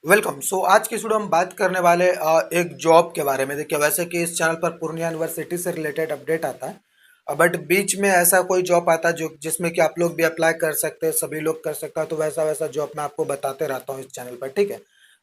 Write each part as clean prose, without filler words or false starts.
Welcome. आज की video हम बात करने वाले एक जॉब के बारे में। देखिए, वैसे कि इस चैनल पर पूर्णिया यूनिवर्सिटी से रिलेटेड अपडेट आता है, बट बीच में ऐसा कोई जॉब आता है जो जिसमें कि आप लोग भी अप्लाई कर सकते हैं, सभी लोग कर सकते हैं। तो वैसा वैसा जॉब मैं आपको बताते रहता हूँ इस चैनल पर, ठीक है।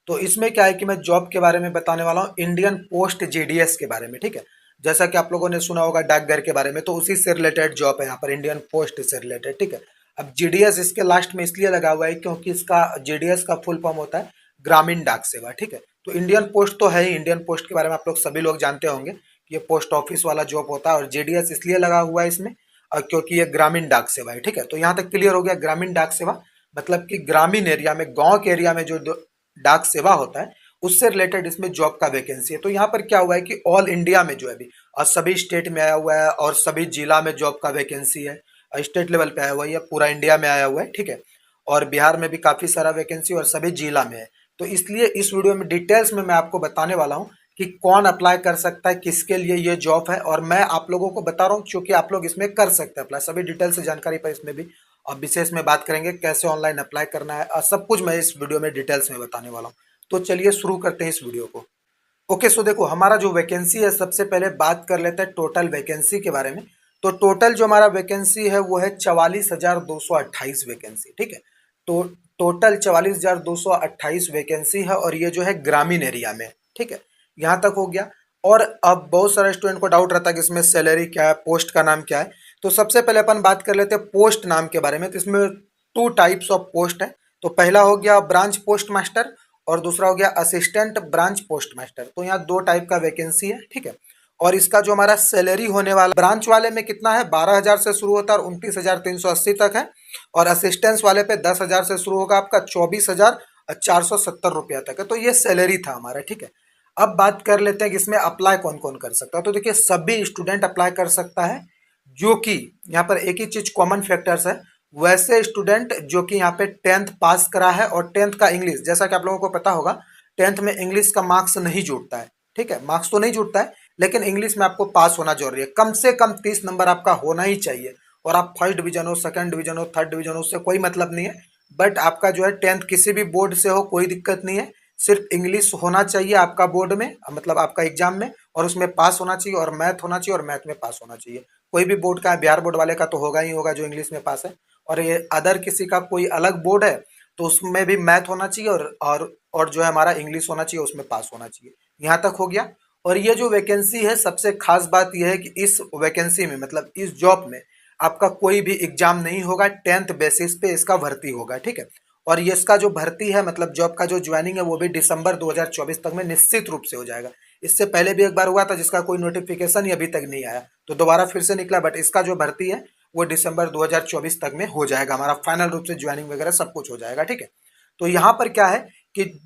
तो इसमें क्या है कि मैं जॉब के बारे में बताने वाला हूँ, इंडियन पोस्ट जीडीएस के बारे में, ठीक है। जैसा कि आप लोगों ने सुना होगा डाकघर के बारे में, तो उसी से रिलेटेड जॉब है यहाँ पर, इंडियन पोस्ट से रिलेटेड, ठीक है। अब जीडीएस इसके लास्ट में इसलिए लगा हुआ है क्योंकि इसका जीडीएस का फुल फॉर्म होता है ग्रामीण डाक सेवा, ठीक है। तो इंडियन पोस्ट तो है ही, इंडियन पोस्ट के बारे में आप लोग सभी लोग जानते होंगे कि ये पोस्ट ऑफिस वाला जॉब होता है, और जेडीएस इसलिए लगा हुआ है इसमें क्योंकि ये ग्रामीण डाक सेवा है, ठीक है। तो यहाँ तक क्लियर हो गया। ग्रामीण डाक सेवा मतलब कि ग्रामीण एरिया में, गांव के एरिया में जो डाक सेवा होता है उससे रिलेटेड इसमें जॉब का वैकेंसी है। तो यहाँ पर क्या हुआ है कि ऑल इंडिया में जो है अभी और सभी स्टेट में आया हुआ है, और सभी जिला में जॉब का वैकेंसी है। स्टेट लेवल पे आया हुआ है, पूरा इंडिया में आया हुआ है, ठीक है। और बिहार में भी काफी सारा वैकेंसी और सभी जिला में है। तो इसलिए इस वीडियो में डिटेल्स में मैं आपको बताने वाला हूं कि कौन अप्लाई कर सकता है, किसके लिए ये जॉब है, और मैं आप लोगों को बता रहा हूं क्योंकि आप लोग इसमें कर सकते हैं अप्लाई। सभी डिटेल से जानकारी पर इसमें भी और विशेष में बात करेंगे कैसे ऑनलाइन अप्लाई करना है, और सब कुछ मैं इस वीडियो में डिटेल्स में बताने वाला हूँ। तो चलिए शुरू करते हैं इस वीडियो को। ओके, सो देखो, हमारा जो वैकेंसी है, सबसे पहले बात कर लेते हैं टोटल वैकेंसी के बारे में। तो टोटल जो हमारा वैकेंसी है वो है 44,228 वैकेंसी, ठीक है। तो टोटल 44,228 वैकेंसी है, और ये जो है ग्रामीण एरिया में, ठीक है। यहाँ तक हो गया। और अब बहुत सारे स्टूडेंट को डाउट रहता है कि इसमें सैलरी क्या है, पोस्ट का नाम क्या है। तो सबसे पहले अपन बात कर लेते हैं पोस्ट नाम के बारे में। तो इसमें टू टाइप्स ऑफ पोस्ट है। तो पहला हो गया ब्रांच पोस्ट मास्टर, और दूसरा हो गया असिस्टेंट ब्रांच पोस्ट मास्टर। तो यहाँ दो टाइप का वैकेंसी है, ठीक है। और इसका जो हमारा सैलरी होने वाला, ब्रांच वाले में कितना है, 12,000 से शुरू होता है और 29,380 तक है। और असिस्टेंस वाले पे 10,000 से शुरू होगा, आपका 24,470 रुपया तक है। तो ये सैलरी था हमारा, ठीक है। अब बात कर लेते हैं कि इसमें अप्लाई कौन कौन कर सकता है। तो देखिए, सभी स्टूडेंट अप्लाई कर सकता है, जो कि यहाँ पर एक ही चीज कॉमन फैक्टर्स है, वैसे स्टूडेंट जो कि यहाँ पे 10th पास करा है, और 10th का इंग्लिश, जैसा कि आप लोगों को पता होगा 10th में इंग्लिश का मार्क्स नहीं जुड़ता है, ठीक है। मार्क्स तो नहीं जुड़ता है, लेकिन इंग्लिश में आपको पास होना जरूरी है। कम से कम 30 नंबर आपका होना ही चाहिए। और आप फर्स्ट डिवीजन हो, सेकंड डिवीजन हो, थर्ड डिवीजन हो, उससे कोई मतलब नहीं है। बट आपका जो है 10th किसी भी बोर्ड से हो, कोई दिक्कत नहीं है। सिर्फ इंग्लिश होना चाहिए आपका बोर्ड में, मतलब आपका एग्जाम में, और उसमें पास होना चाहिए, और मैथ होना चाहिए, और मैथ में पास होना चाहिए। कोई भी बोर्ड का है, बिहार बोर्ड वाले का तो होगा ही होगा जो इंग्लिश में पास है। और ये अदर किसी का कोई अलग बोर्ड है तो उसमें भी मैथ होना चाहिए, और जो है हमारा इंग्लिश होना चाहिए, उसमें पास होना चाहिए। यहाँ तक हो गया। और ये जो वैकेंसी है, सबसे खास बात यह है कि इस वैकेंसी में, मतलब इस जॉब में, आपका कोई भी एग्जाम नहीं होगा। 10th बेसिस पे इसका भर्ती होगा, ठीक है। और ये इसका जो भर्ती है, मतलब जॉब का जो ज्वाइनिंग है, वो भी दिसंबर 2024 तक में निश्चित रूप से हो जाएगा। इससे पहले भी एक बार हुआ था जिसका कोई नोटिफिकेशन ही अभी तक नहीं आया, तो दोबारा फिर से निकला। बट इसका जो भर्ती है वो दिसंबर 2024 तक में हो जाएगा, हमारा फाइनल रूप से ज्वाइनिंग वगैरह सब कुछ हो जाएगा, ठीक है। तो यहाँ पर क्या है कि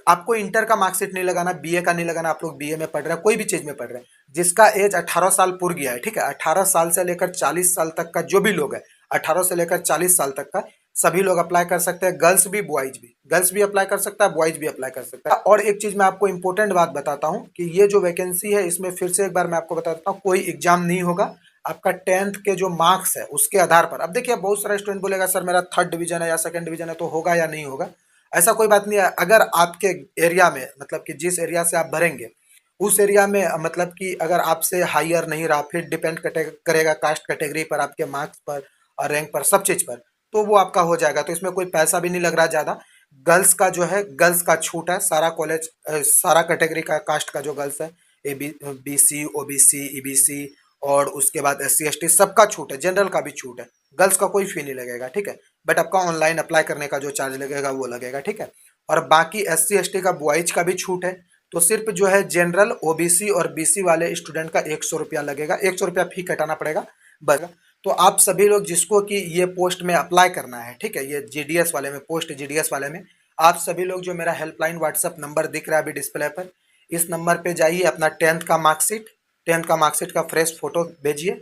आपको इंटर का मार्कशीट नहीं लगाना, बीए का नहीं लगाना। आप लोग बीए में पढ़ रहे हैं, कोई भी चीज में पढ़ रहे हैं, जिसका एज 18 साल पूर गया है, ठीक है। 18 साल से लेकर 40 साल तक का जो भी लोग है, 18 से लेकर 40 साल तक का सभी लोग अप्लाई कर सकते हैं। गर्ल्स भी, बॉयज भी, गर्ल्स भी अप्लाई कर सकता है, बॉयज भी अप्लाई कर सकता है। और एक चीज मैं आपको इंपॉर्टेंट बात बताता हूँ कि ये जो वैकेंसी है, इसमें फिर से एक बार मैं आपको बता देता हूँ, कोई एग्जाम नहीं होगा। आपका 10th के जो मार्क्स है उसके आधार पर, अब देखिए बहुत सारा स्टूडेंट बोलेगा सर मेरा थर्ड डिवीजन है या सेकंड डिवीजन है, तो होगा या नहीं होगा। ऐसा कोई बात नहीं है। अगर आपके एरिया में, मतलब कि जिस एरिया से आप भरेंगे उस एरिया में, मतलब कि अगर आपसे हायर नहीं रहा, फिर डिपेंड करेगा कास्ट कैटेगरी पर, आपके मार्क्स पर और रैंक पर, सब चीज पर, तो वो आपका हो जाएगा। तो इसमें कोई पैसा भी नहीं लग रहा ज्यादा। गर्ल्स का जो है, गर्ल्स का छूट है, सारा कॉलेज, सारा कैटेगरी का, कास्ट का जो गर्ल्स है, A B C, OBC, EBC, और उसके बाद एस सी एस टी, सबका छूट है। जनरल का भी छूट है, गर्ल्स का कोई फी नहीं लगेगा, ठीक है। बट आपका ऑनलाइन अप्लाई करने का जो चार्ज लगेगा वो लगेगा, ठीक है। और बाकी एस सी एस टी का, बॉयज का भी छूट है। तो सिर्फ जो है जनरल, ओबीसी और बीसी वाले स्टूडेंट का 100 रुपया लगेगा, 100 रुपया फी कटाना पड़ेगा, बस। तो आप सभी लोग जिसको कि ये पोस्ट में अप्लाई करना है, ठीक है, ये जीडीएस वाले में, पोस्ट जीडीएस वाले में, आप सभी लोग जो मेरा हेल्पलाइन व्हाट्सअप नंबर दिख रहा है अभी डिस्प्ले पर, इस नंबर पे जाइए, अपना 10th का मार्कशीट, 10th का मार्कशीट का फ्रेश फोटो भेजिए,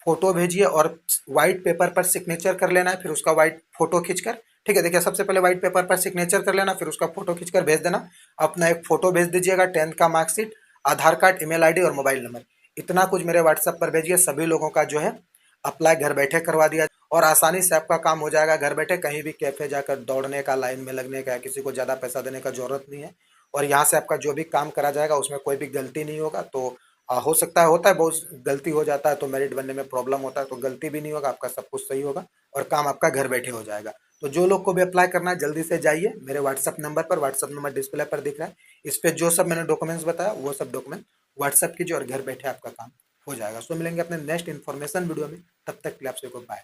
फोटो भेजिए, और व्हाइट पेपर पर सिग्नेचर कर लेना है, फिर उसका व्हाइट फोटो खींचकर, ठीक है। देखिए, सबसे पहले व्हाइट पेपर पर सिग्नेचर कर लेना, फिर उसका फोटो खींचकर भेज देना। अपना एक फोटो भेज दीजिएगा, 10th का मार्कशीट, आधार कार्ड, ईमेल आईडी और मोबाइल नंबर, इतना कुछ मेरे व्हाट्सएप पर भेजिए। सभी लोगों का जो है अप्लाई घर बैठे करवा दिया। और आसानी से आपका काम हो जाएगा घर बैठे, कहीं भी कैफे जाकर दौड़ने का, लाइन में लगने का, किसी को ज़्यादा पैसा देने का जरूरत नहीं है। और यहाँ से आपका जो भी काम करा जाएगा उसमें कोई भी गलती नहीं होगा। तो हो सकता है, होता है बहुत गलती हो जाता है तो मेरिट बनने में प्रॉब्लम होता है, तो गलती भी नहीं होगा, आपका सब कुछ सही होगा और काम आपका घर बैठे हो जाएगा। तो जो लोग को भी अप्लाई करना है जल्दी से जाइए मेरे व्हाट्सअप नंबर पर, व्हाट्सअप नंबर डिस्प्ले पर दिख रहा है, इस पे जो सब मैंने डॉक्यूमेंट्स बताया वो सब डॉक्यूमेंट व्हाट्सअप कीजिए और घर बैठे आपका काम हो जाएगा। सो मिलेंगे अपने नेक्स्ट इन्फॉर्मेशन वीडियो में, तब तक के लिए आप सभी को बाय।